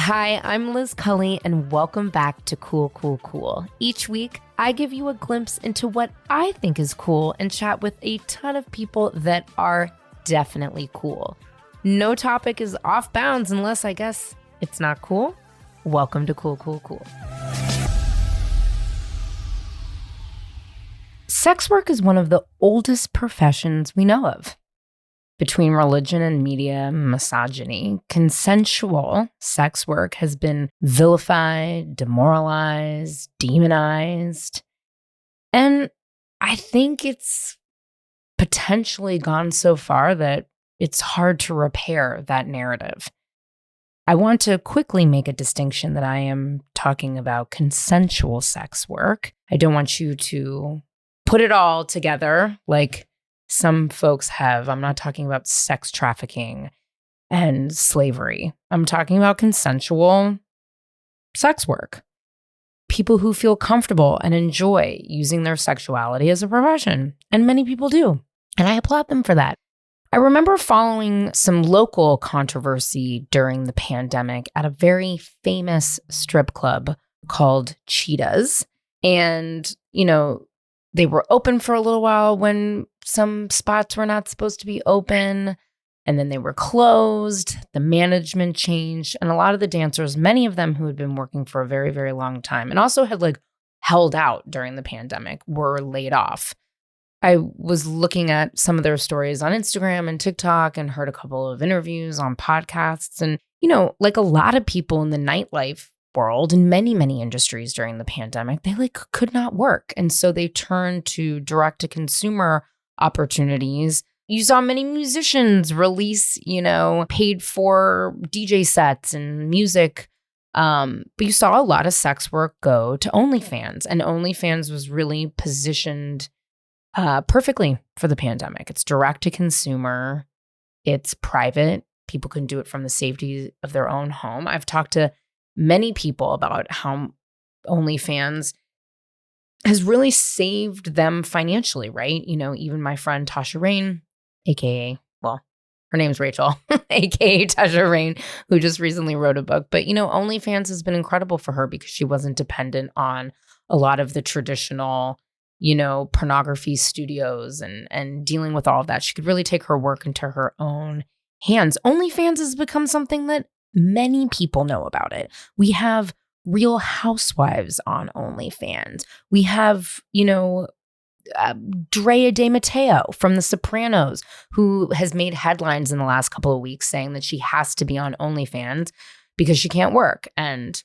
Hi, I'm Liz Cully, and welcome back to Cool, Cool, Cool. Each week, I give you a glimpse into what I think is cool and chat with a ton of people that are definitely cool. No topic is off bounds unless I guess it's not cool. Welcome to Cool, Cool, Cool. Sex work is one of the oldest professions we know of. Between religion and media misogyny, consensual sex work has been vilified, demoralized, demonized. And I think it's potentially gone so far that it's hard to repair that narrative. I want to quickly make a distinction that I am talking about consensual sex work. I don't want you to put it all together like some folks have. I'm not talking about sex trafficking and slavery. I'm talking about consensual sex work. People who feel comfortable and enjoy using their sexuality as a profession. And many people do. And I applaud them for that. I remember following some local controversy during the pandemic at a very famous strip club called Cheetahs. And, they were open for a little while when some spots were not supposed to be open, and then they were closed. The management changed, and a lot of the dancers, many of them who had been working for a very, very long time and also had held out during the pandemic, were laid off. I was looking at some of their stories on Instagram and TikTok and heard a couple of interviews on podcasts. And, like a lot of people in the nightlife world in many, many industries during the pandemic, they could not work. And so they turned to direct to consumer opportunities. You saw many musicians release, paid for DJ sets and music. But you saw a lot of sex work go to OnlyFans, and OnlyFans was really positioned perfectly for the pandemic. It's direct to consumer. It's private. People can do it from the safety of their own home. I've talked to many people about how OnlyFans has really saved them financially, right? Even my friend Tasha Rain, aka, her name's Rachel, aka Tasha Rain, who just recently wrote a book. But, OnlyFans has been incredible for her because she wasn't dependent on a lot of the traditional, pornography studios and dealing with all of that. She could really take her work into her own hands. OnlyFans has become something that many people know about it. We have Real Housewives on OnlyFans. We have, Drea De Matteo from The Sopranos, who has made headlines in the last couple of weeks saying that she has to be on OnlyFans because she can't work. And,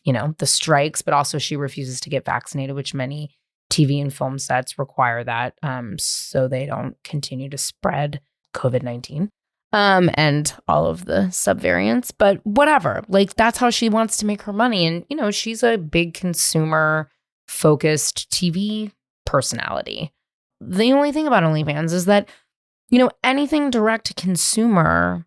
the strikes, but also she refuses to get vaccinated, which many TV and film sets require that so they don't continue to spread COVID-19. And all of the subvariants, but whatever, that's how she wants to make her money. And, she's a big consumer focused TV personality. The only thing about OnlyFans is that, anything direct to consumer,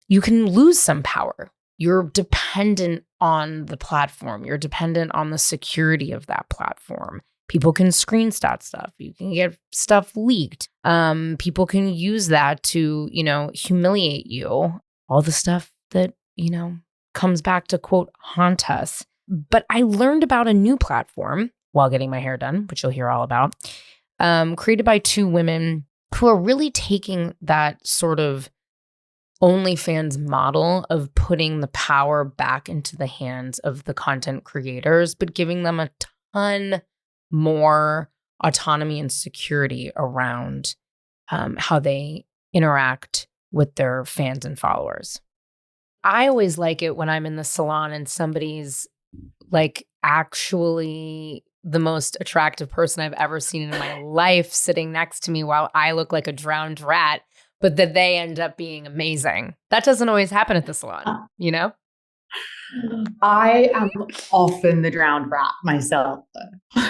you can lose some power. You're dependent on the platform. You're dependent on the security of that platform. People can screenshot stuff. You can get stuff leaked. People can use that to, humiliate you. All the stuff that, comes back to, quote, haunt us. But I learned about a new platform while getting my hair done, which you'll hear all about, created by two women who are really taking that sort of OnlyFans model of putting the power back into the hands of the content creators, but giving them a ton more autonomy and security around how they interact with their fans and followers. I always like it when I'm in the salon and somebody's actually the most attractive person I've ever seen in my life sitting next to me while I look like a drowned rat, but that they end up being amazing. That doesn't always happen at the salon, I am often the drowned rat myself, though.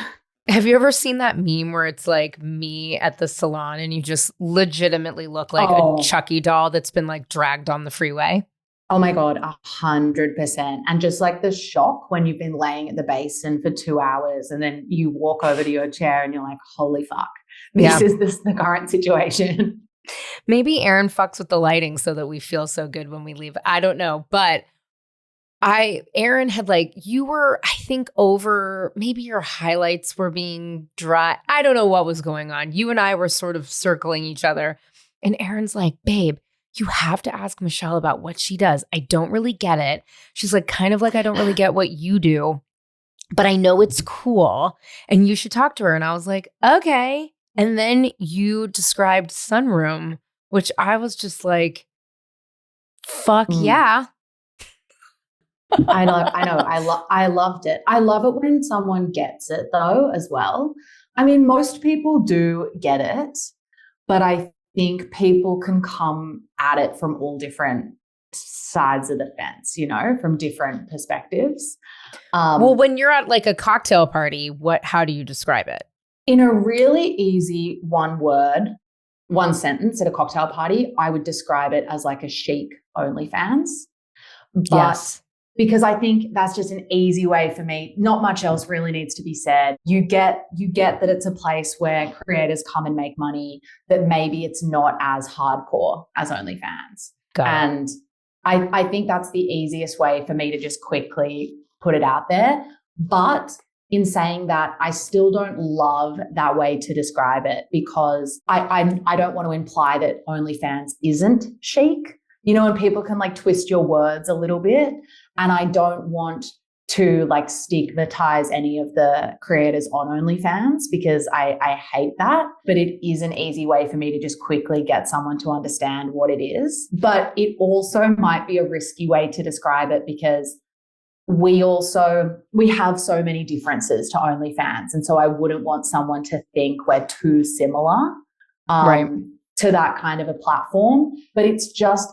Have you ever seen that meme where it's me at the salon and you just legitimately look like a Chucky doll that's been dragged on the freeway? Oh my God, 100%. And just the shock when you've been laying at the basin for 2 hours and then you walk over to your chair and you're like, holy fuck, this is the current situation. Maybe Aaron fucks with the lighting so that we feel so good when we leave. I don't know. But Aaron had you were, I think, over, maybe your highlights were being dry. I don't know what was going on. You and I were sort of circling each other. And Aaron's like, babe, you have to ask Michelle about what she does. I don't really get it. She's like, kind of like, I don't really get what you do, but I know it's cool and you should talk to her. And I was like, okay. And then you described Sunroom, which I was just like, fuck yeah. I know. I loved it. I love it when someone gets it though, as well. I mean, most people do get it, but I think people can come at it from all different sides of the fence, from different perspectives. Well, when you're at a cocktail party, how do you describe it? In a really easy one sentence at a cocktail party, I would describe it as a chic OnlyFans. But yes. Because I think that's just an easy way for me. Not much else really needs to be said. You get that it's a place where creators come and make money, that maybe it's not as hardcore as OnlyFans. And I think that's the easiest way for me to just quickly put it out there. But in saying that, I still don't love that way to describe it, because I don't want to imply that OnlyFans isn't chic. And people can twist your words a little bit. And I don't want to stigmatize any of the creators on OnlyFans, because I hate that. But it is an easy way for me to just quickly get someone to understand what it is. But it also might be a risky way to describe it, because we have so many differences to OnlyFans. And so I wouldn't want someone to think we're too similar. Right. To that kind of a platform. But it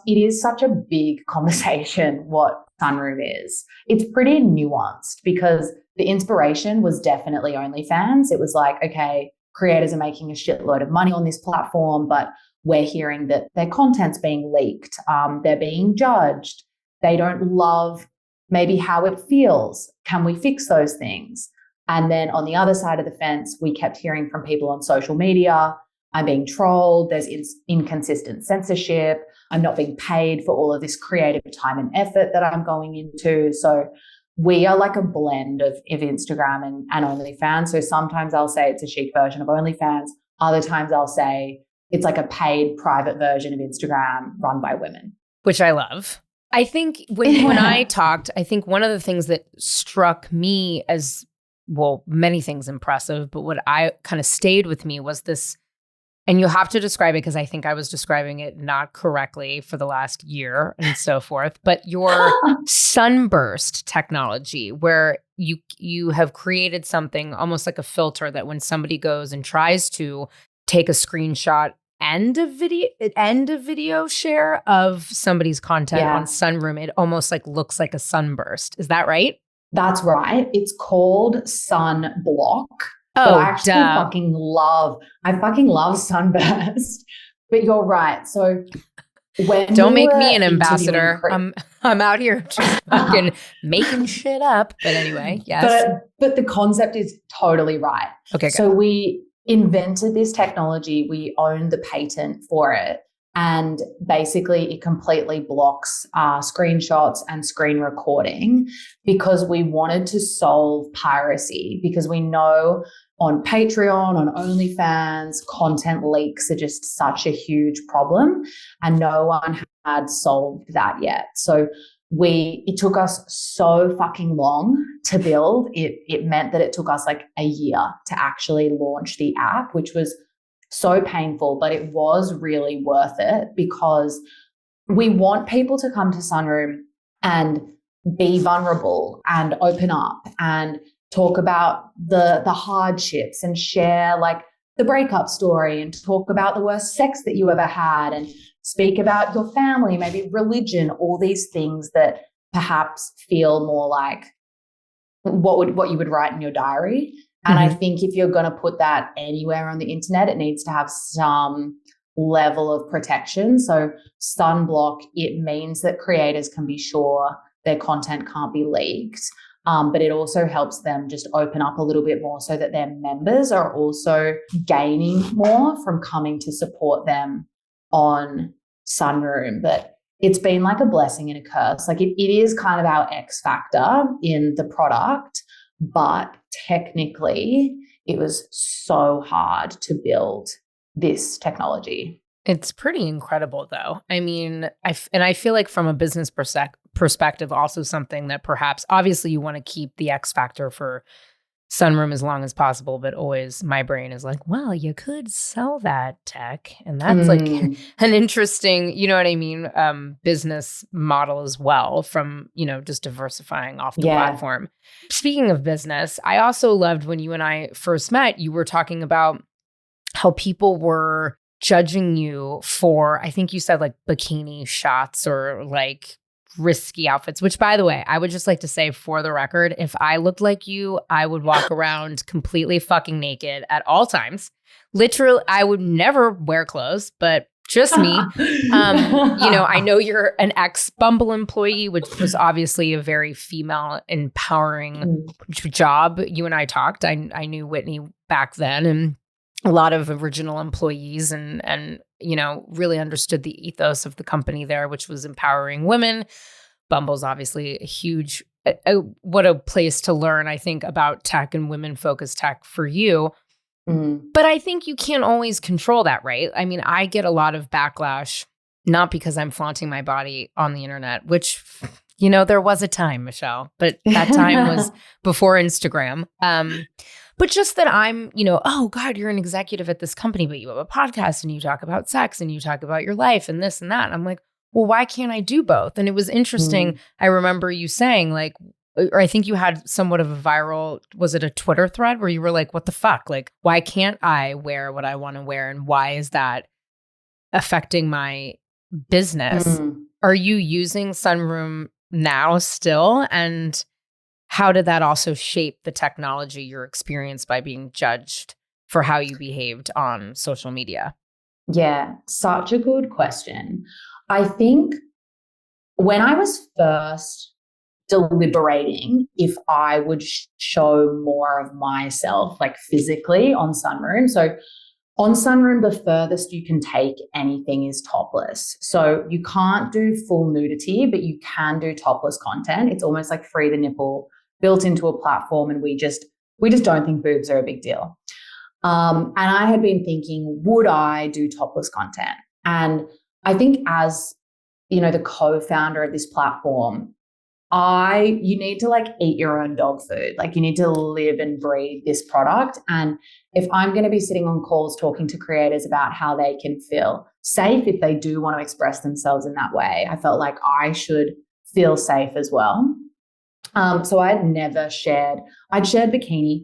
is such a big conversation what Sunroom is. It's pretty nuanced, because the inspiration was definitely OnlyFans. It was okay, creators are making a shitload of money on this platform, but we're hearing that their content's being leaked. They're being judged. They don't love maybe how it feels. Can we fix those things? And then on the other side of the fence, we kept hearing from people on social media, I'm being trolled, there's inconsistent censorship, I'm not being paid for all of this creative time and effort that I'm going into. So we are a blend of Instagram and OnlyFans. So sometimes I'll say it's a chic version of OnlyFans. Other times I'll say it's a paid private version of Instagram run by women. Which I love. I think when you and I talked, I think one of the things that struck me as, well, many things impressive, but what I kind of stayed with me was this. And you'll have to describe it, because I think I was describing it not correctly for the last year and so forth. But your sunburst technology, where you have created something almost like a filter that when somebody goes and tries to take a screenshot and a video share of somebody's content on Sunroom, it almost looks like a sunburst. Is that right? That's right. It's called Sunblock. Oh, but I actually fucking love Sunburst. But you're right. So when don't make me an ambassador. I'm out here just fucking making shit up. But anyway, yes. But the concept is totally right. Okay. So we invented this technology. We own the patent for it. And basically it completely blocks screenshots and screen recording, because we wanted to solve piracy, because we know on Patreon, on OnlyFans, content leaks are just such a huge problem, and no one had solved that yet. So it took us so fucking long to build. It meant that it took us a year to actually launch the app, which was so painful, but it was really worth it, because we want people to come to Sunroom and be vulnerable and open up and talk about the hardships and share the breakup story, and talk about the worst sex that you ever had, and speak about your family, maybe religion, all these things that perhaps feel more like what you would write in your diary. And I think if you're going to put that anywhere on the internet, it needs to have some level of protection. So Sunblock, it means that creators can be sure their content can't be leaked. But it also helps them just open up a little bit more, so that their members are also gaining more from coming to support them on Sunroom. But it's been like a blessing and a curse. Like it is kind of our X factor in the product, but technically it was so hard to build this technology. It's pretty incredible, though. I mean, I feel like from a business perspective, also something that perhaps, obviously, you want to keep the X factor for Sunroom as long as possible, but always my brain is like, well, you could sell that tech, and that's like an interesting, you know what I mean, business model as well, from, you know, just diversifying off the platform. Speaking of business, I also loved when you and I first met, you were talking about how people were judging you for, I think you said like bikini shots or like risky outfits, which, by the way, I would just like to say for the record, if I looked like you, I would walk around completely fucking naked at all times. Literally, I would never wear clothes, but just me. You know, I know you're an ex-Bumble employee, which was obviously a very female empowering job. You and I talked. I knew Whitney back then, and a lot of original employees, and you know, really understood the ethos of the company there, which was empowering women. Bumble's obviously a huge, what a place to learn, I think, about tech and women-focused tech for you. But I think you can't always control that, right? I mean, I get a lot of backlash, not because I'm flaunting my body on the internet, which, you know, there was a time, Michelle, but that time was before Instagram. But just that I'm, you know, oh God, you're an executive at this company, but you have a podcast and you talk about sex and you talk about your life and this and that. And I'm like, well, why can't I do both? And it was interesting. I remember you saying like, or I think you had somewhat of a viral, was it a Twitter thread where you were like, what the fuck? Like, why can't I wear what I want to wear? And why is that affecting my business? Are you using Sunroom now still? And how did that also shape the technology, your experience by being judged for how you behaved on social media? Yeah, such a good question. I think when I was first deliberating if I would show more of myself, like physically on Sunroom. So on Sunroom, the furthest you can take anything is topless. So you can't do full nudity, but you can do topless content. It's almost like free the nipple built into a platform, and we just don't think boobs are a big deal. And I had been thinking, would I do topless content? And I think as, you know, the co-founder of this platform, you need to like eat your own dog food. Like you need to live and breathe this product. And if I'm going to be sitting on calls talking to creators about how they can feel safe if they do want to express themselves in that way, I felt like I should feel safe as well. So I'd shared bikini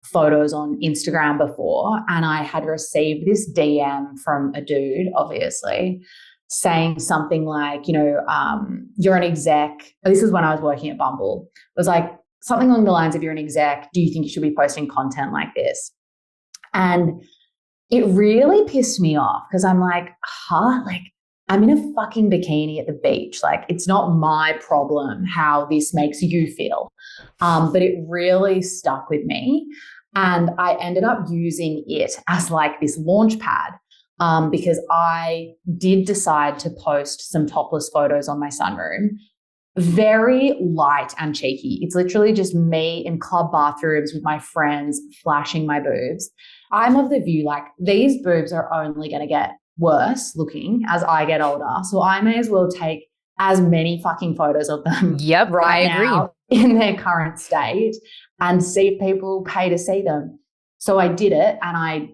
photos on Instagram before, and I had received this DM from a dude, obviously, saying something like, you know, you're an exec. This is when I was working at Bumble. It was like something along the lines of, you're an exec. Do you think you should be posting content like this? And it really pissed me off because I'm like, like I'm in a fucking bikini at the beach. Like it's not my problem how this makes you feel. But it really stuck with me. And I ended up using it as like this launch pad. Because I did decide to post some topless photos on my Sunroom, very light and cheeky. It's literally just me in club bathrooms with my friends flashing my boobs. I'm of the view like these boobs are only going to get worse looking as I get older. So I may as well take as many fucking photos of them right now in their current state and see if people pay to see them. So I did it, and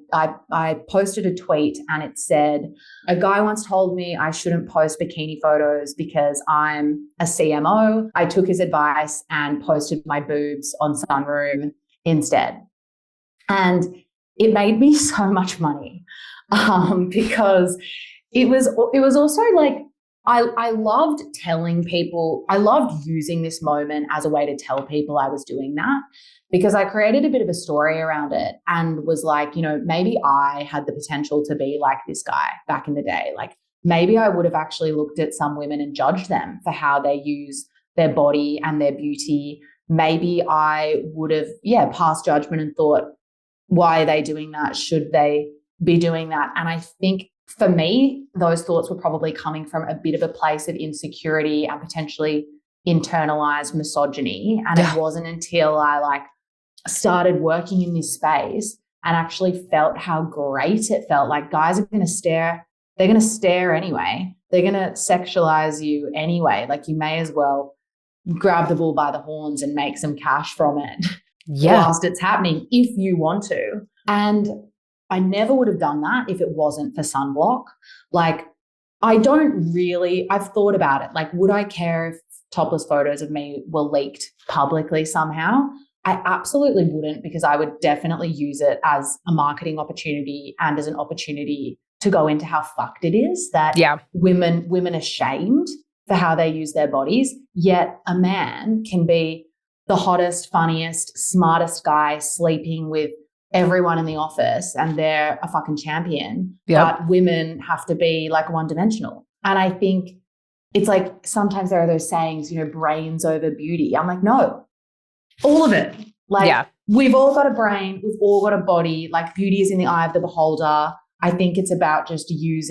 I posted a tweet, and it said, a guy once told me I shouldn't post bikini photos because I'm a CMO. I took his advice and posted my boobs on Sunroom instead. And it made me so much money because it was also like, I loved telling people, I loved using this moment as a way to tell people I was doing that, because I created a bit of a story around it and was like, you know, maybe I had the potential to be like this guy back in the day. Like maybe I would have actually looked at some women and judged them for how they use their body and their beauty. Maybe I would have, passed judgment and thought, why are they doing that? Should they be doing that? And I think for me, those thoughts were probably coming from a bit of a place of insecurity and potentially internalized misogyny. And it wasn't until I like started working in this space and actually felt how great it felt. Like guys are going to stare. They're going to stare anyway. They're going to sexualize you anyway. Like you may as well grab the bull by the horns and make some cash from it whilst it's happening if you want to. And I never would have done that if it wasn't for sunblock. Like I've thought about it. Like, would I care if topless photos of me were leaked publicly somehow? I absolutely wouldn't, because I would definitely use it as a marketing opportunity and as an opportunity to go into how fucked it is that women are shamed for how they use their bodies, yet a man can be the hottest, funniest, smartest guy sleeping with everyone in the office and they're a fucking champion. But women have to be like one-dimensional. And I think it's like sometimes there are those sayings, you know, brains over beauty. I'm like, no, all of it. Like we've all got a brain, we've all got a body, like beauty is in the eye of the beholder. I think it's about just use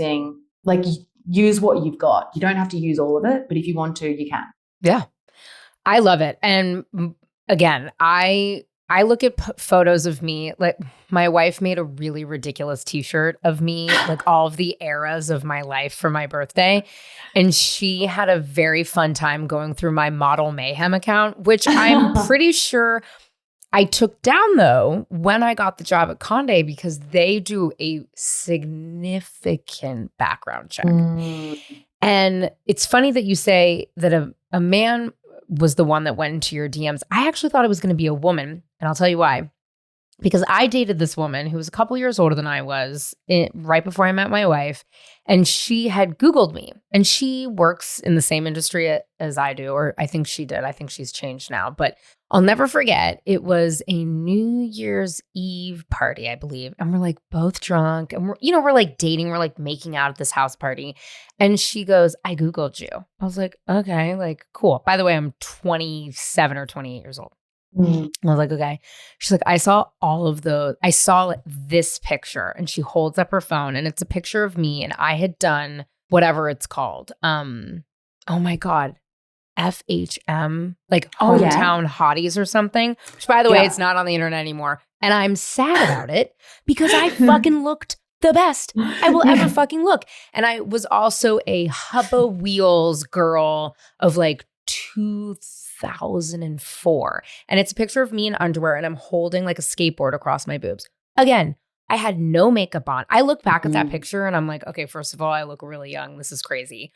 what you've got. You don't have to use all of it, but if you want to, you can. Yeah. I love it. And again, I look at photos of me, like my wife made a really ridiculous t-shirt of me, like all of the eras of my life for my birthday. And she had a very fun time going through my Model Mayhem account, which I'm pretty sure I took down though when I got the job at Condé, because they do a significant background check. And it's funny that you say that a man was the one that went into your DMs. I actually thought it was going to be a woman. And I'll tell you why. Because I dated this woman who was a couple years older than I was right before I met my wife. And she had Googled me. And she works in the same industry as I do. Or I think she did. I think she's changed now. But I'll never forget. It was a New Year's Eve party, I believe. And we're like both drunk. And we're like dating. We're like making out at this house party. And she goes, I Googled you. I was like, okay, like cool. By the way, I'm 27 or 28 years old. I was like, okay. She's like, I saw this picture, and she holds up her phone and it's a picture of me. And I had done whatever it's called. Oh my God. FHM, like hometown hotties or something, which by the way, it's not on the internet anymore. And I'm sad about it because I fucking looked the best I will ever fucking look. And I was also a Hubba Wheels girl of like 2004. And it's a picture of me in underwear and I'm holding like a skateboard across my boobs. Again, I had no makeup on. I look back at that picture and I'm like, okay, first of all, I look really young. This is crazy.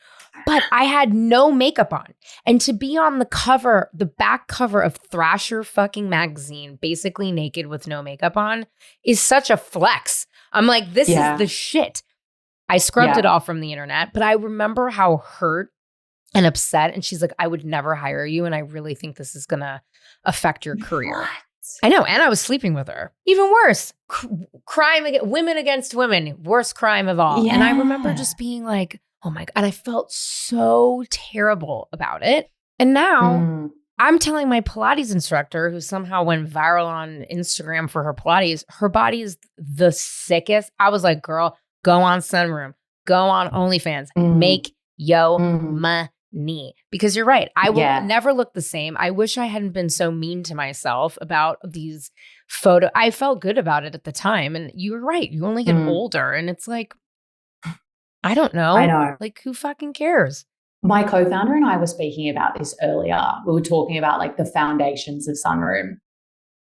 But I had no makeup on. And to be on the back cover of Thrasher fucking magazine, basically naked with no makeup on, is such a flex. I'm like, this is the shit. I scrubbed it off from the internet, but I remember how hurt and upset. And she's like, I would never hire you. And I really think this is going to affect your career. What? I know. And I was sleeping with her. Even worse. Women against women. Worst crime of all. Yeah. And I remember just being like, oh my God. And I felt so terrible about it. And now I'm telling my Pilates instructor, who somehow went viral on Instagram for her Pilates, her body is the sickest. I was like, girl, go on Sunroom. Go on OnlyFans. Make yo money. Because you're right. I will never look the same. I wish I hadn't been so mean to myself about these photos. I felt good about it at the time. And you were right. You only get older. And it's like, I don't know. I know. Like, who fucking cares? My co-founder and I were speaking about this earlier. We were talking about like the foundations of Sunroom.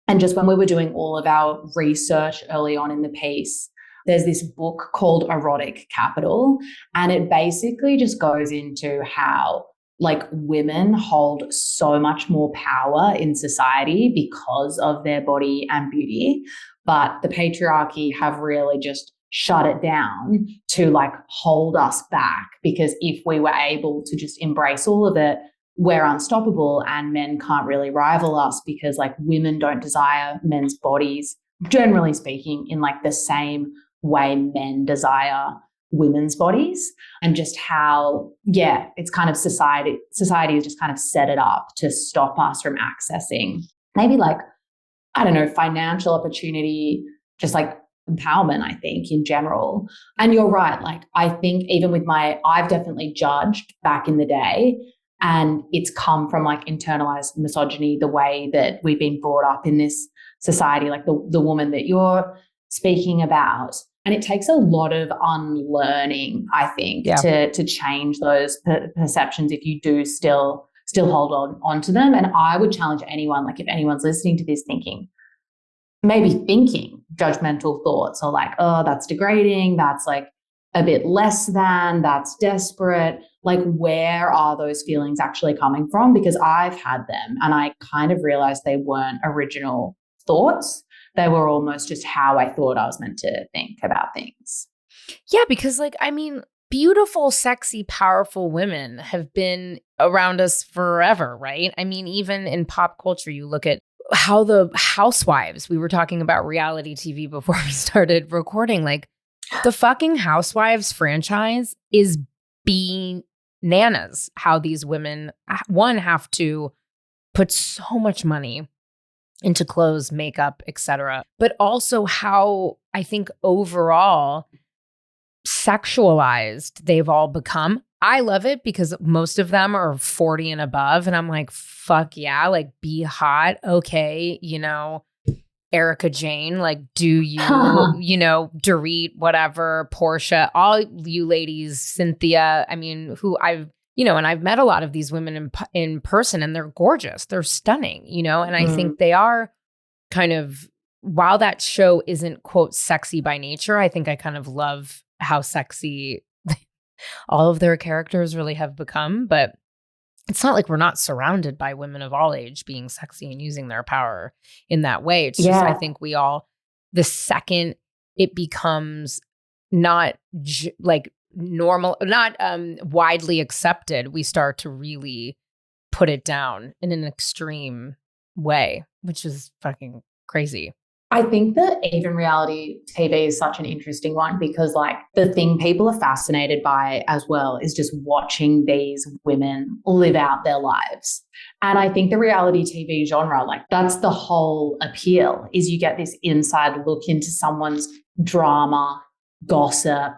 And just when we were doing all of our research early on in the piece, there's this book called Erotic Capital, and it basically just goes into how like women hold so much more power in society because of their body and beauty, but the patriarchy have really just shut it down to like hold us back, because if we were able to just embrace all of it, we're unstoppable and men can't really rival us, because like women don't desire men's bodies, generally speaking, in like the same way men desire women's bodies. And just how, it's kind of society has just kind of set it up to stop us from accessing maybe like, I don't know, financial opportunity, just like empowerment, I think, in general. And you're right. Like, I think even with I've definitely judged back in the day, and it's come from like internalized misogyny, the way that we've been brought up in this society, like the woman that you're speaking about. And it takes a lot of unlearning, I think, to change those perceptions if you do still hold on to them. And I would challenge anyone, like if anyone's listening to this thinking judgmental thoughts or like, oh, that's degrading, that's like a bit less than, that's desperate. Like, where are those feelings actually coming from? Because I've had them and I kind of realized they weren't original thoughts. They were almost just how I thought I was meant to think about things. Yeah, because like, I mean, beautiful, sexy, powerful women have been around us forever, right? I mean, even in pop culture, you look at how the Housewives, we were talking about reality TV before we started recording, like the fucking Housewives franchise is bananas. How these women, one, have to put so much money into clothes, makeup, etc. But also how I think overall sexualized they've all become. I love it because most of them are 40 and above. And I'm like, fuck yeah, like be hot. Okay, Erica Jane, like do you, Dorit, whatever, Portia, all you ladies, Cynthia. I mean, who I've, and I've met a lot of these women in person and they're gorgeous. They're stunning, and I think they are kind of, while that show isn't quote sexy by nature, I think I kind of love how sexy all of their characters really have become. But it's not like we're not surrounded by women of all age being sexy and using their power in that way. It's just, I think we all, the second it becomes not like normal, not widely accepted, we start to really put it down in an extreme way, which is fucking crazy. I think that even reality TV is such an interesting one because like the thing people are fascinated by as well is just watching these women live out their lives. And I think the reality TV genre, like that's the whole appeal, is you get this inside look into someone's drama, gossip,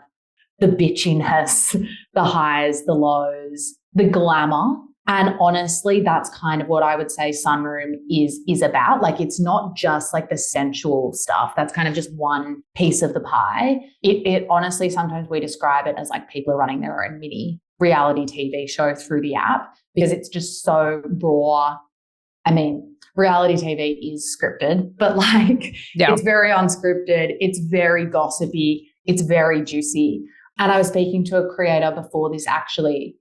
the bitchiness, the highs, the lows, the glamour. And honestly, that's kind of what I would say Sunroom is about. Like, it's not just like the sensual stuff. That's kind of just one piece of the pie. It honestly, sometimes we describe it as like people are running their own mini reality TV show through the app because it's just so raw. I mean, reality TV is scripted, but like it's very unscripted. It's very gossipy. It's very juicy. And I was speaking to a creator before this actually,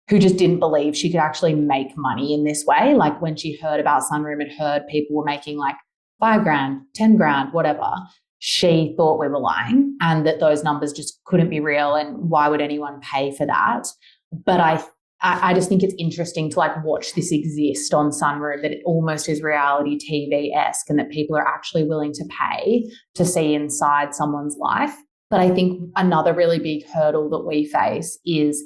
who just didn't believe she could actually make money in this way. Like when she heard about Sunroom and heard people were making like $5,000, $10,000, whatever, she thought we were lying and that those numbers just couldn't be real and why would anyone pay for that? But I just think it's interesting to like watch this exist on Sunroom, that it almost is reality TV-esque and that people are actually willing to pay to see inside someone's life. But I think another really big hurdle that we face is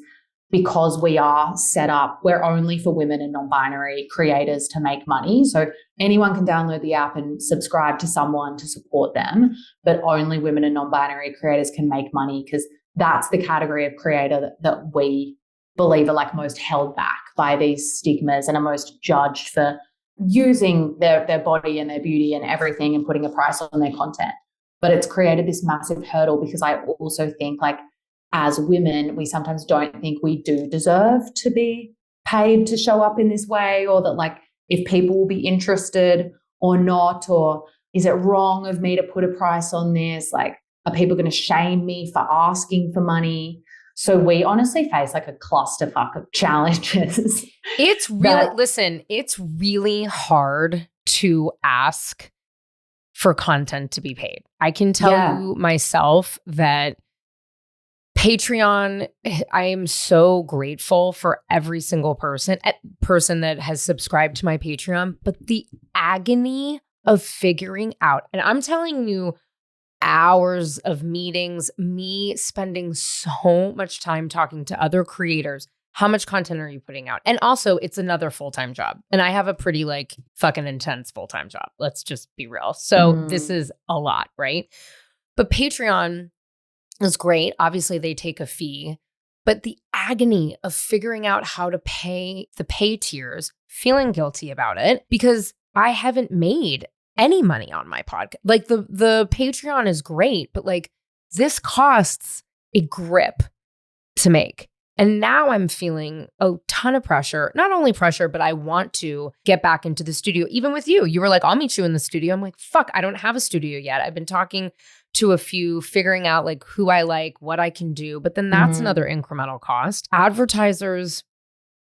because we are set up, we're only for women and non-binary creators to make money. So anyone can download the app and subscribe to someone to support them, but only women and non-binary creators can make money because that's the category of creator that we believe are like most held back by these stigmas and are most judged for using their body and their beauty and everything and putting a price on their content. But it's created this massive hurdle because I also think like as women, we sometimes don't think we do deserve to be paid to show up in this way, or that like if people will be interested or not, or is it wrong of me to put a price on this? Like, are people going to shame me for asking for money? So we honestly face like a clusterfuck of challenges. It's really, it's really hard to ask for content to be paid. I can tell you myself that Patreon, I am so grateful for every single person that has subscribed to my Patreon, but the agony of figuring out, and I'm telling you, hours of meetings, me spending so much time talking to other creators. How much content are you putting out? And also, it's another full-time job. And I have a pretty like fucking intense full-time job. Let's just be real. So this is a lot, right? But Patreon is great. Obviously, they take a fee. But the agony of figuring out how to pay the pay tiers, feeling guilty about it because I haven't made any money on my podcast. Like the Patreon is great, but like this costs a grip to make. And now I'm feeling a ton of pressure, not only pressure, but I want to get back into the studio. Even with you, you were like, I'll meet you in the studio. I'm like, fuck, I don't have a studio yet. I've been talking to a few, figuring out like who I like, what I can do. But then that's another incremental cost. Advertisers,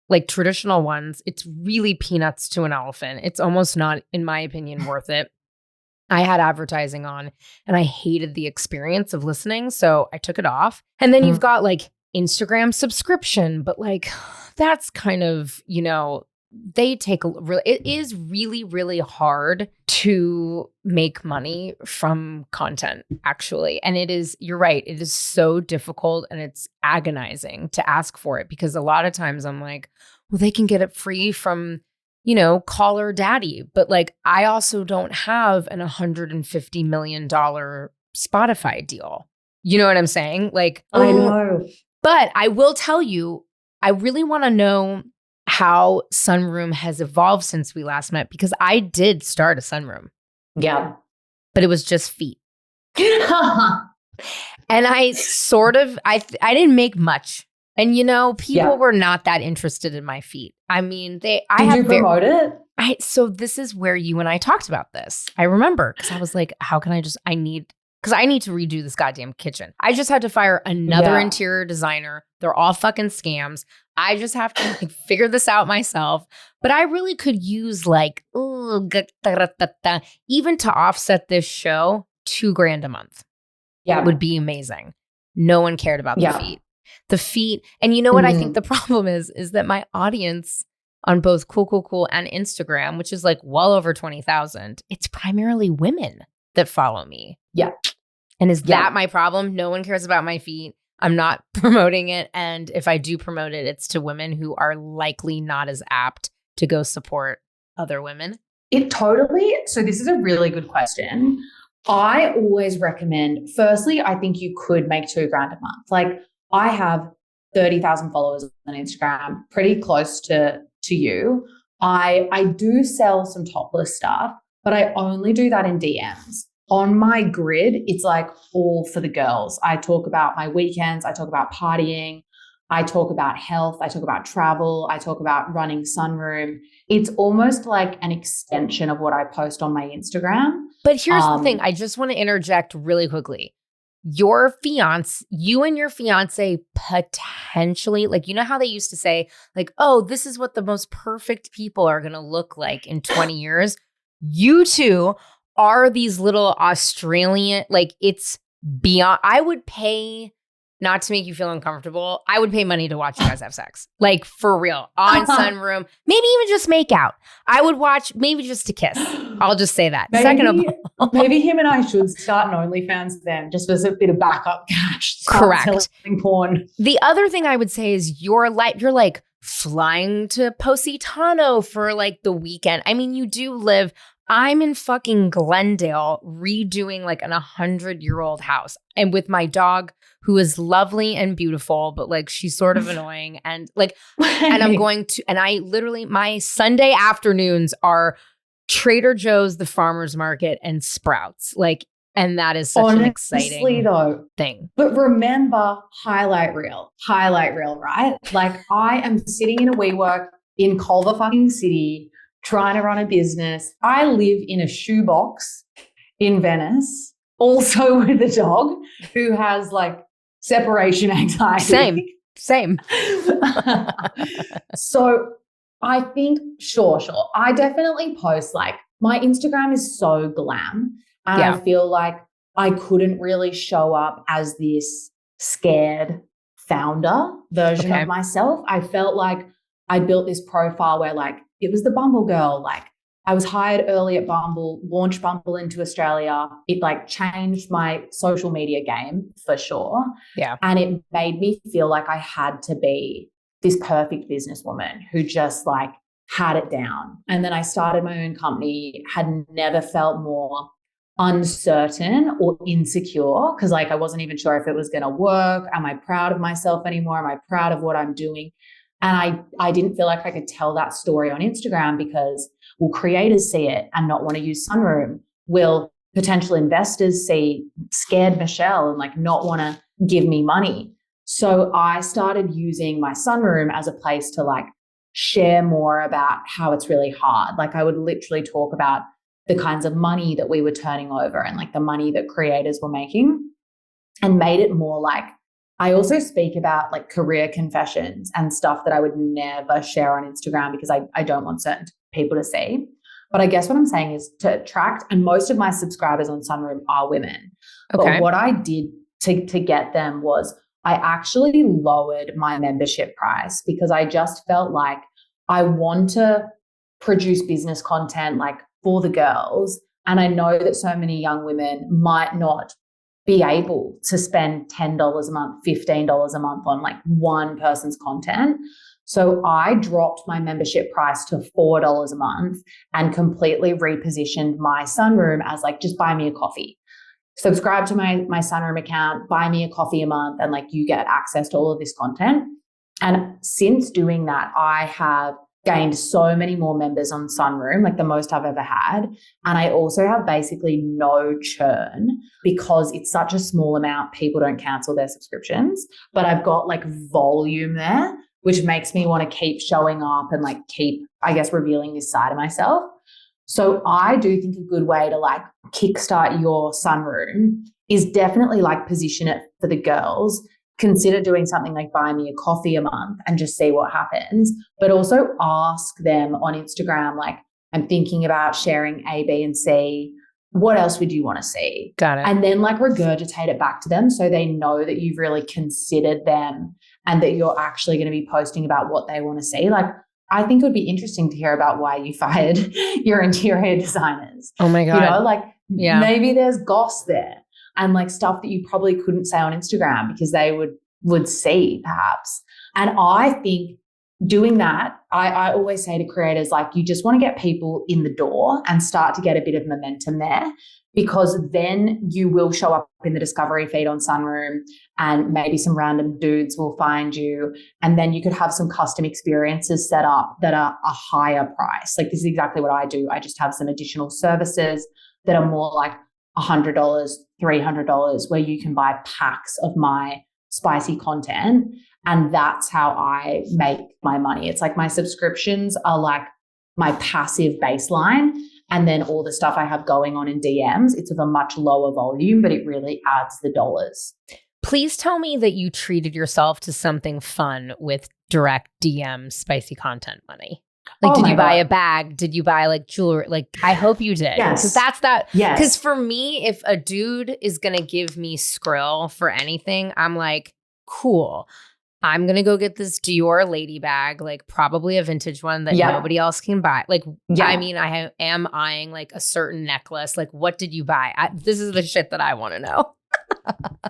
like traditional ones, it's really peanuts to an elephant. It's almost not, in my opinion, worth it. I had advertising on and I hated the experience of listening. So I took it off. And then you've got like Instagram subscription, but like that's kind of, they take it is really, really hard to make money from content, actually. And you're right, it is so difficult and it's agonizing to ask for it because a lot of times I'm like, well, they can get it free from, Call Her Daddy. But like, I also don't have an $150 million Spotify deal. You know what I'm saying? Like, I know. But I will tell you, I really want to know how Sunroom has evolved since we last met because I did start a Sunroom. Yeah. But it was just feet. And I didn't make much. And people were not that interested in my feet. I mean, Did you promote it? So this is where you and I talked about this. I remember because I was like, how can I need to redo this goddamn kitchen. I just had to fire another interior designer. They're all fucking scams. I just have to like figure this out myself. But I really could use like, even to offset this show, $2,000 a month. Yeah. Would be amazing. No one cared about the feet. The feet. And you know what I think the problem is that my audience on both Cool and Instagram, which is like well over 20,000, it's primarily women that follow me. Yeah. And is that my problem? No one cares about my feet. I'm not promoting it. And if I do promote it, it's to women who are likely not as apt to go support other women. So this is a really good question. I always recommend, firstly, I think you could make $2,000 a month. Like I have 30,000 followers on Instagram, pretty close to you. I do sell some topless stuff, but I only do that in DMs. On my grid, it's like all for the girls. I talk about my weekends. I talk about partying. I talk about health. I talk about travel. I talk about running Sunroom. It's almost like an extension of what I post on my Instagram. But here's the thing. I just want to interject really quickly. You and your fiance potentially, like, you know how they used to say, like, oh, this is what the most perfect people are going to look like in 20 years. You two are these little Australian, like it's beyond, I would pay, not to make you feel uncomfortable, I would pay money to watch you guys have sex. Like for real, on Sunroom, maybe even just make out. I would watch maybe just to kiss. I'll just say that. Second of all, maybe him and I should start an OnlyFans then, just as a bit of backup cash. Correct. Selling porn. The other thing I would say is you're like flying to Positano for like the weekend. I mean, you do live, I'm in fucking Glendale redoing like an 100-year-old house and with my dog who is lovely and beautiful, but like she's sort of annoying and like, and I literally, my Sunday afternoons are Trader Joe's, the farmer's market and Sprouts. Like, and that is such an exciting thing. But remember, highlight reel, right? Like I am sitting in a WeWork in Culver fucking City, trying to run a business. I live in a shoebox in Venice, also with a dog who has like separation anxiety. Same. So I think, sure. I definitely post like my Instagram is so glam. And I feel like I couldn't really show up as this scared founder version of myself. I felt like I built this profile where like it was the Bumble girl. Like I was hired early at Bumble, launched Bumble into Australia. It like changed my social media game for sure. Yeah. And it made me feel like I had to be this perfect businesswoman who just like had it down. And then I started my own company, had never felt more uncertain or insecure because like I wasn't even sure if it was going to work. Am I proud of myself anymore? Am I proud of what I'm doing? And I didn't feel like I could tell that story on Instagram because will creators see it and not want to use Sunroom? Will potential investors see scared Michelle and like not want to give me money? So I started using my Sunroom as a place to like share more about how it's really hard. Like I would literally talk about the kinds of money that we were turning over and like the money that creators were making, and made it more like, I also speak about like career confessions and stuff that I would never share on Instagram because I don't want certain people to see. But I guess what I'm saying is to attract, and most of my subscribers on Sunroom are women. Okay. But what I did to get them was I actually lowered my membership price because I just felt like I want to produce business content like for the girls. And I know that so many young women might not be able to spend $10 a month, $15 a month on like one person's content. So I dropped my membership price to $4 a month and completely repositioned my Sunroom as like, just buy me a coffee. Subscribe to my Sunroom account, buy me a coffee a month, and like you get access to all of this content. And since doing that, I have gained so many more members on Sunroom, like the most I've ever had. And I also have basically no churn because it's such a small amount. People don't cancel their subscriptions, but I've got like volume there, which makes me want to keep showing up and like keep, I guess, revealing this side of myself. So I do think a good way to like kickstart your Sunroom is definitely like position it for the girls. Consider doing something like buy me a coffee a month and just see what happens. But also ask them on Instagram, like, I'm thinking about sharing A, B, and C. What else would you want to see? Got it. And then like regurgitate it back to them so they know that you've really considered them and that you're actually going to be posting about what they want to see. Like, I think it would be interesting to hear about why you fired your interior designers. Oh my God. You know, like maybe there's goss there. And like stuff that you probably couldn't say on Instagram because they would see perhaps. And I think doing that, I always say to creators, like you just want to get people in the door and start to get a bit of momentum there, because then you will show up in the discovery feed on Sunroom and maybe some random dudes will find you. And then you could have some custom experiences set up that are a higher price. Like this is exactly what I do. I just have some additional services that are more like $100, $300, where you can buy packs of my spicy content. And that's how I make my money. It's like my subscriptions are like my passive baseline. And then all the stuff I have going on in DMs, it's of a much lower volume, but it really adds the dollars. Please tell me that you treated yourself to something fun with direct DM spicy content money. Like, did you buy a bag? Did you buy like jewelry? Like, I hope you did. Yes. Because that's that. Yes. Because for me, if a dude is going to give me skrill for anything, I'm like, cool. I'm going to go get this Dior lady bag, like probably a vintage one that nobody else can buy. Like, I mean, I am eyeing like a certain necklace. Like, what did you buy? This is the shit that I want to know.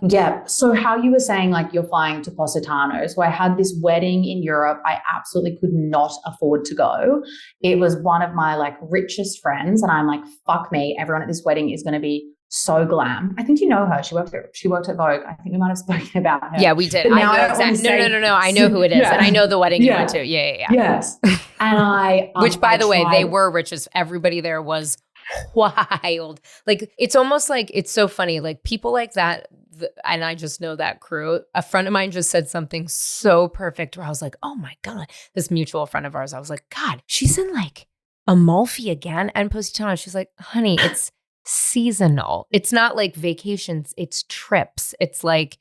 Yeah. So how you were saying, like you're flying to Positano. So I had this wedding in Europe. I absolutely could not afford to go. It was one of my like richest friends. And I'm like, fuck me. Everyone at this wedding is going to be so glam. I think you know her. She worked at Vogue. I think we might have spoken about her. Yeah, we did. I know exactly. No. I know who it is. And I know the wedding you went to. Yeah. Yes. And I, which by the way, they were rich as everybody there was wild. Like, it's almost like, it's so funny. Like people like that. And I just know that crew. A friend of mine just said something so perfect where I was like, oh my God, this mutual friend of ours. I was like, God, she's in like Amalfi again and Positano. She's like, honey, it's seasonal. It's not like vacations, it's trips. It's like,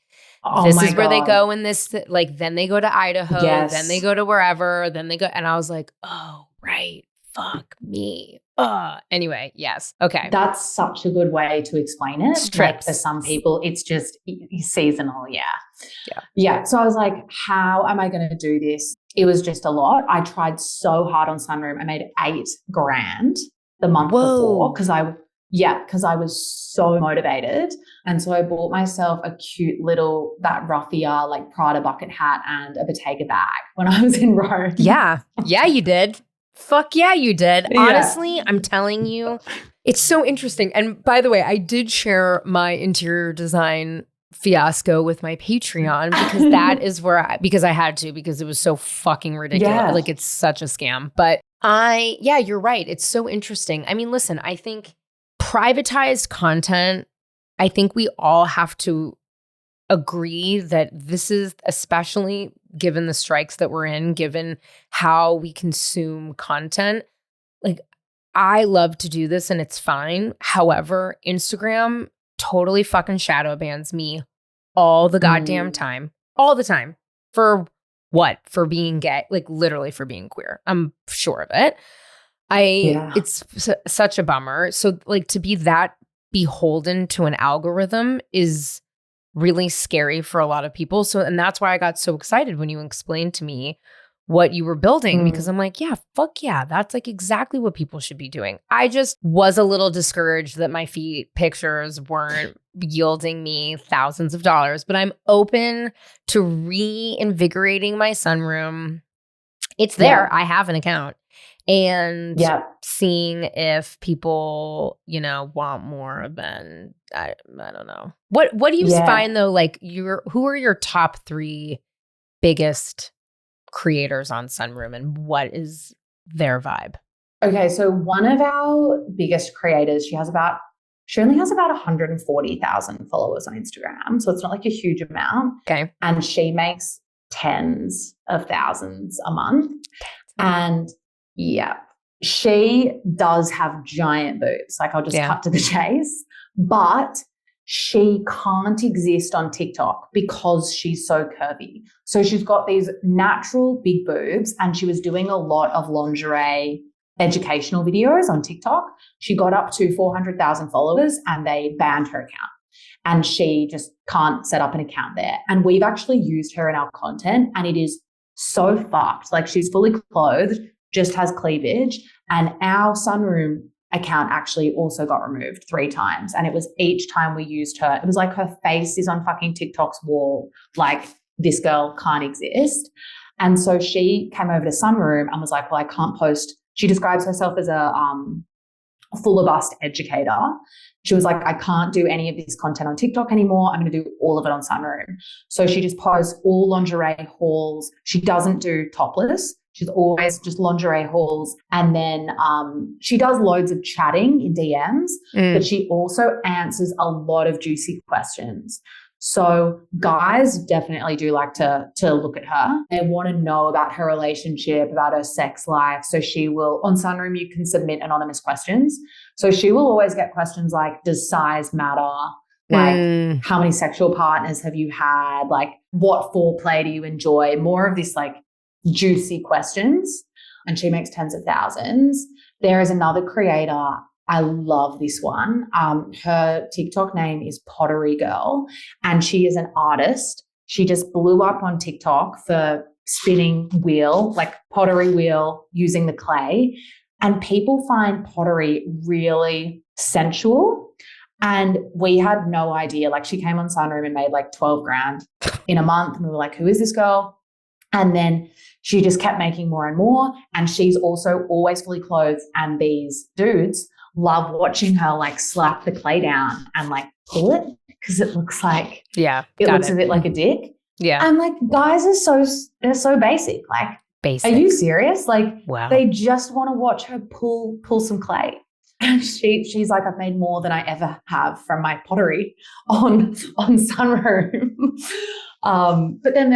this is where they go in this, like, then they go to Idaho, then they go to wherever, then they go. And I was like, oh, right. Fuck me. Anyway, yes. Okay. That's such a good way to explain it. Trips. Like for some people, it's just seasonal. Yeah. So I was like, how am I going to do this? It was just a lot. I tried so hard on Sunroom. I made $8,000 the month before because I was so motivated. And so I bought myself a cute little, that raffia, like Prada bucket hat and a Bottega bag when I was in Rome. Yeah, you did. Fuck yeah, you did. Yeah. Honestly, I'm telling you, it's so interesting. And by the way, I did share my interior design fiasco with my Patreon because that is where because I had to, because it was so fucking ridiculous. Yeah. Like, it's such a scam. But yeah, you're right. It's so interesting. I mean, listen, I think privatized content, I think we all have to agree that this is, especially given the strikes that we're in, given how we consume content, like, I love to do this and it's fine. However, Instagram totally fucking shadow bans me all the goddamn time, all the time. For what? For being gay, like literally for being queer. I'm sure of it. It's such a bummer. So like, to be that beholden to an algorithm is really scary for a lot of people. So, and that's why I got so excited when you explained to me what you were building, because I'm like, yeah, fuck yeah, that's like exactly what people should be doing. I just was a little discouraged that my feet pictures weren't yielding me thousands of dollars, but I'm open to reinvigorating my sunroom. It's there. I have an account. And seeing if people, you know, want more than I don't know. What do you find though? Like, who are your top 3 biggest creators on Sunroom, and what is their vibe? Okay, so one of our biggest creators, she only has about 140,000 followers on Instagram, so it's not like a huge amount. Okay, and she makes tens of thousands a month, and she does have giant boobs. Like, I'll just cut to the chase, but she can't exist on TikTok because she's so curvy. So she's got these natural big boobs, and she was doing a lot of lingerie educational videos on TikTok. She got up to 400,000 followers and they banned her account. And she just can't set up an account there. And we've actually used her in our content, and it is so fucked. Like, she's fully clothed, just has cleavage, and our Sunroom account actually also got removed 3 times. And it was each time we used her, it was like her face is on fucking TikTok's wall. Like, this girl can't exist. And so she came over to Sunroom and was like, well, I can't post. She describes herself as a full bust educator. She was like, I can't do any of this content on TikTok anymore. I'm going to do all of it on Sunroom. So she just posts all lingerie hauls. She doesn't do topless. She's always just lingerie hauls. And then she does loads of chatting in DMs, but she also answers a lot of juicy questions. So guys definitely do like to look at her. They want to know about her relationship, about her sex life. So she will, on Sunroom, you can submit anonymous questions. So she will always get questions like, does size matter? Like, how many sexual partners have you had? Like, what foreplay do you enjoy? More of this like juicy questions. And she makes tens of thousands. There is another creator. I love this one. Her TikTok name is Pottery Girl, and she is an artist. She just blew up on TikTok for spinning wheel, like pottery wheel, using the clay. And people find pottery really sensual. And we had no idea. Like, she came on Sunroom and made like 12 grand in a month. And we were like, who is this girl? And then she just kept making more and more. And she's also always fully clothed. And these dudes love watching her like slap the clay down and like pull it, because it looks like a bit like a dick. Yeah. And like, guys they're so basic. Like, basic. Are you serious? Like, they just want to watch her pull some clay. And she's like, I've made more than I ever have from my pottery on Sunroom. But then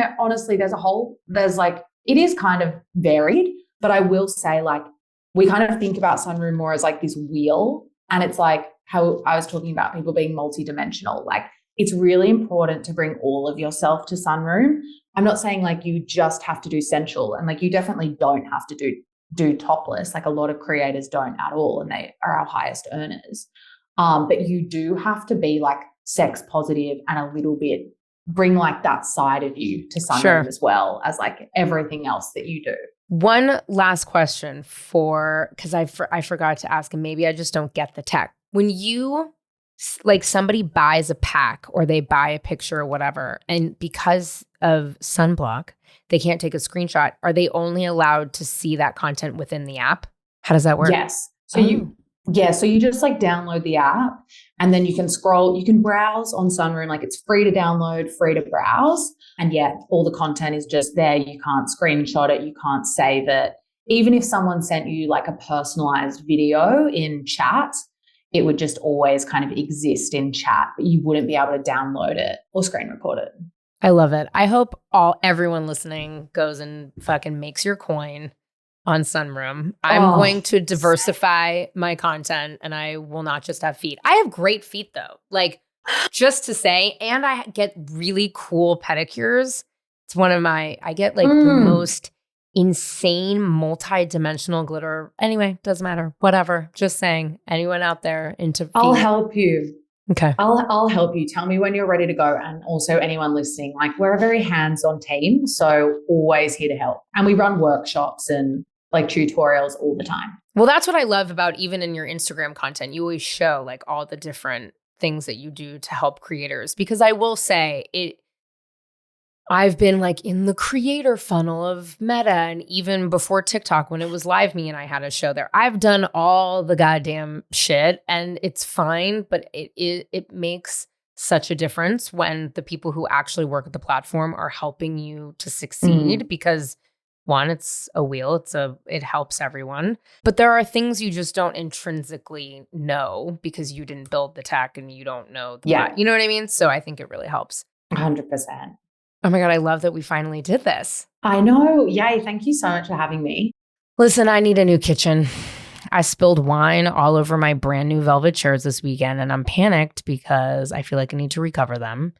there's like, it is kind of varied, but I will say, like, we kind of think about Sunroom more as like this wheel. And it's like how I was talking about people being multidimensional. Like, it's really important to bring all of yourself to Sunroom. I'm not saying like you just have to do sensual, and like you definitely don't have to do topless. Like, a lot of creators don't at all, and they are our highest earners. But you do have to be like sex positive and a little bit bring like that side of you to Sunroom as well as like everything else that you do. One last question because I forgot to ask, and maybe I just don't get the tech. When you like somebody buys a pack or they buy a picture or whatever, and because of sunblock, they can't take a screenshot. Are they only allowed to see that content within the app? How does that work? Yes. So you just like download the app and then you can scroll, you can browse on Sunroom. Like it's free to download, free to browse. And yeah, all the content is just there. You can't screenshot it. You can't save it. Even if someone sent you like a personalized video in chat, it would just always kind of exist in chat, but you wouldn't be able to download it or screen record it. I love it. I hope everyone listening goes and fucking makes your coin on Sunroom. I'm going to diversify my content and I will not just have feet. I have great feet though. Like just to say, and I get really cool pedicures. It's one of I get like the most insane multi-dimensional glitter. Anyway, doesn't matter. Whatever. Just saying, anyone out there into feet. I'll help you. Okay. I'll help you. Tell me when you're ready to go. And also anyone listening, like we're a very hands-on team. So always here to help. And we run workshops and like tutorials all the time. Well, that's what I love about even in your Instagram content. You always show like all the different things that you do to help creators. Because I will say I've been like in the creator funnel of Meta, and even before TikTok when it was Live Me and I had a show there. I've done all the goddamn shit and it's fine, but it makes such a difference when the people who actually work at the platform are helping you to succeed because one, it's a wheel, it helps everyone. But there are things you just don't intrinsically know because you didn't build the tech and you don't know you know what I mean? So I think it really helps. 100%. Oh my God, I love that we finally did this. I know. Yay. Thank you so much for having me. Listen, I need a new kitchen. I spilled wine all over my brand new velvet chairs this weekend and I'm panicked because I feel like I need to recover them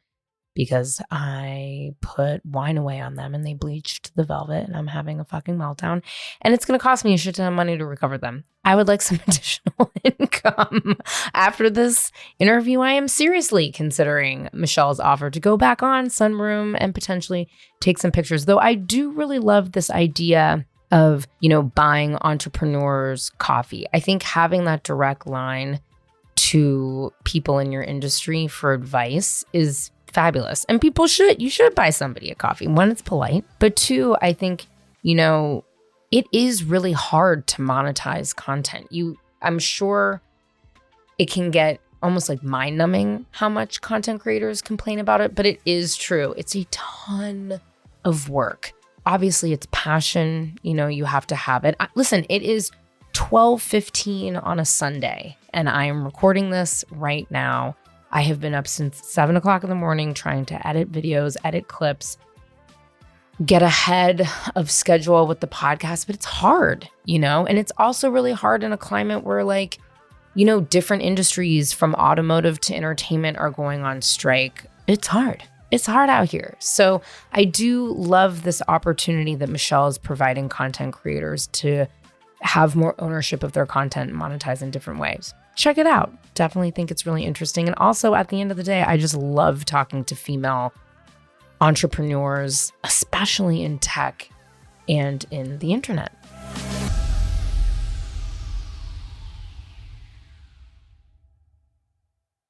because I put wine away on them and they bleached the velvet and I'm having a fucking meltdown and it's going to cost me a shit ton of money to recover them. I would like some additional income. After this interview, I am seriously considering Michelle's offer to go back on Sunroom and potentially take some pictures. Though I do really love this idea of, buying entrepreneurs coffee. I think having that direct line to people in your industry for advice is fabulous. And you should buy somebody a coffee. One, it's polite. But two, I think, it is really hard to monetize content. I'm sure it can get almost like mind numbing how much content creators complain about it, but it is true. It's a ton of work. Obviously it's passion, you have to have it. Listen, it is 12:15 on a Sunday and I am recording this right now. I have been up since 7 o'clock in the morning trying to edit videos, edit clips, get ahead of schedule with the podcast, but it's hard, and it's also really hard in a climate where different industries from automotive to entertainment are going on strike. It's hard. It's hard out here. So I do love this opportunity that Michelle is providing content creators to have more ownership of their content and monetize in different ways. Check it out. Definitely think it's really interesting. And also at the end of the day, I just love talking to female entrepreneurs, especially in tech and in the internet.